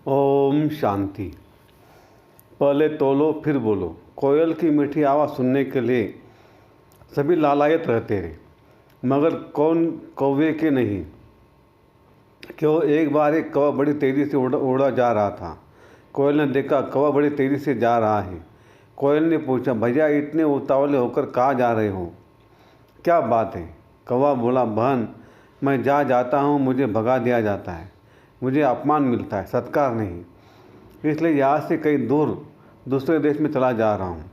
ओम शांति। पहले तोलो फिर बोलो। कोयल की मीठी आवाज़ सुनने के लिए सभी लालायत रहते रहे, मगर कौन कौवे के नहीं। क्यों एक बार एक कौवा बड़ी तेज़ी से उड़ा जा रहा था। कोयल ने देखा कौवा बड़ी तेज़ी से जा रहा है। कोयल ने पूछा, भैया इतने उतावले होकर कहाँ जा रहे हो, क्या बात है। कौवा बोला, बहन मैं जाता हूँ मुझे भगा दिया जाता है, मुझे अपमान मिलता है, सत्कार नहीं, इसलिए यहाँ से कहीं दूर दूसरे देश में चला जा रहा हूँ।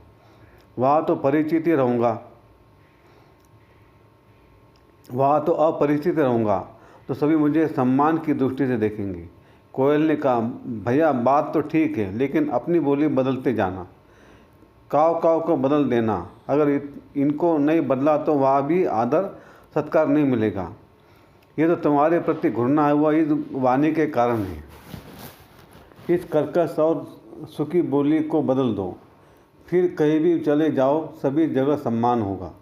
वहाँ तो अपरिचित रहूँगा तो सभी मुझे सम्मान की दृष्टि से देखेंगे। कोयल ने कहा, भैया बात तो ठीक है, लेकिन अपनी बोली बदलते जाना, काव काव को बदल देना। अगर इनको नहीं बदला तो वहाँ भी आदर सत्कार नहीं मिलेगा। ये तो तुम्हारे प्रति घृणा हुआ इस वाणी के कारण है। इस कर्कश और सुखी बोली को बदल दो, फिर कहीं भी चले जाओ सभी जगह सम्मान होगा।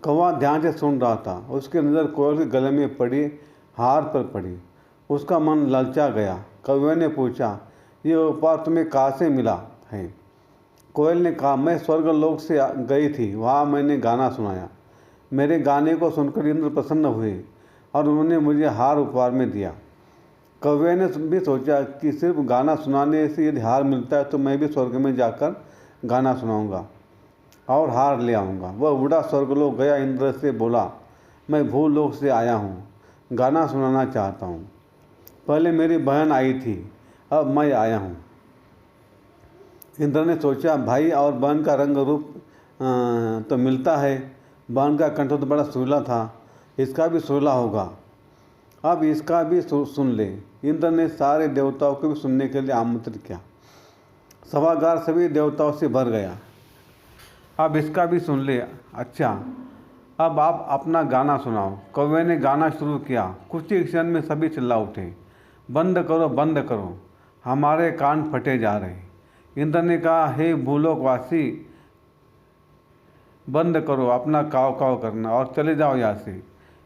कौवा ध्यान से सुन रहा था। उसकी नज़र कोयल के गले में पड़ी हार पर पड़ी। उसका मन ललचा गया। कौवे ने पूछा, ये उपहार तुम्हें कहाँ से मिला है। कोयल ने कहा, मैं स्वर्गलोक से गई थी, वहाँ मैंने गाना सुनाया। मेरे गाने को सुनकर इंद्र प्रसन्न हुए और उन्होंने मुझे हार उपहार में दिया। कौवे ने भी सोचा कि सिर्फ गाना सुनाने से यदि हार मिलता है तो मैं भी स्वर्ग में जाकर गाना सुनाऊंगा और हार ले आऊँगा। वह उड़ा स्वर्गलोक गया। इंद्र से बोला, मैं भूलोक से आया हूँ, गाना सुनाना चाहता हूँ। पहले मेरी बहन आई थी, अब मैं आया हूँ। इंद्र ने सोचा, भाई और बहन का रंग रूप तो मिलता है। बहन का कंठ तो बड़ा सुरीला था, इसका भी सुरीला होगा, अब इसका भी सुन ले। इंद्र ने सारे देवताओं को भी सुनने के लिए आमंत्रित किया। सभागार सभी देवताओं से भर गया। अब इसका भी सुन ले। अच्छा, अब आप अपना गाना सुनाओ। कौवे ने गाना शुरू किया। कुछ ही क्षण में सभी चिल्ला उठे, बंद करो बंद करो, हमारे कान फटे जा रहे। इंद्र ने कहा, हे भूलोकवासी, बंद करो अपना काव काव करना और चले जाओ यहाँ से।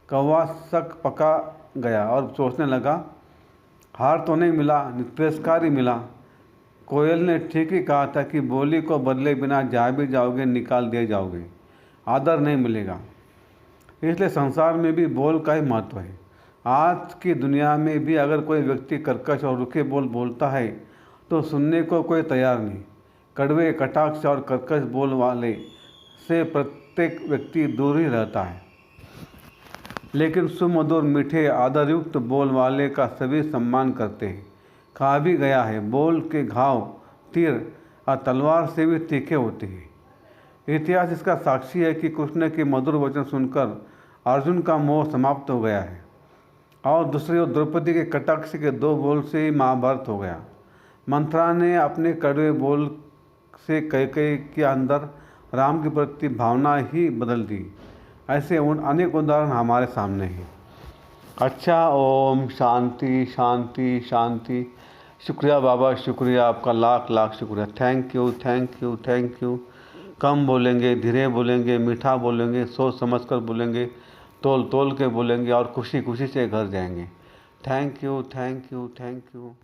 कौवा शक पका गया और सोचने लगा, हार तो नहीं मिला, तिरस्कार ही मिला। कोयल ने ठीक ही कहा था कि बोली को बदले बिना जहाँ भी जाओगे निकाल दिए जाओगे, आदर नहीं मिलेगा। इसलिए संसार में भी बोल का ही महत्व है। आज की दुनिया में भी अगर कोई व्यक्ति कर्कश और रुखे बोल बोलता है तो सुनने को कोई तैयार नहीं। कड़वे कटाक्ष और कर्कश बोल वाले से प्रत्येक व्यक्ति दूर ही रहता है, लेकिन सुमधुर मीठे आदरयुक्त बोल वाले का सभी सम्मान करते हैं। कहा भी गया है, बोल के घाव तीर और तलवार से भी तीखे होते हैं। इतिहास इसका साक्षी है कि कृष्ण के मधुर वचन सुनकर अर्जुन का मोह समाप्त हो गया है और दूसरी ओर द्रौपदी के कटाक्ष के 2 बोल से ही महाभारत हो गया। मंथरा ने अपने कड़वे बोल से कैकेयी के अंदर राम के प्रति भावना ही बदल दी। ऐसे अनेक उदाहरण हमारे सामने हैं। अच्छा, ओम शांति शांति शांति। शुक्रिया बाबा, शुक्रिया आपका, लाख लाख शुक्रिया। Thank you thank you thank you. कम बोलेंगे, धीरे बोलेंगे, मीठा बोलेंगे, सोच समझ कर बोलेंगे, तोल तोल के बोलेंगे और खुशी खुशी से घर जाएंगे। Thank you thank you thank you.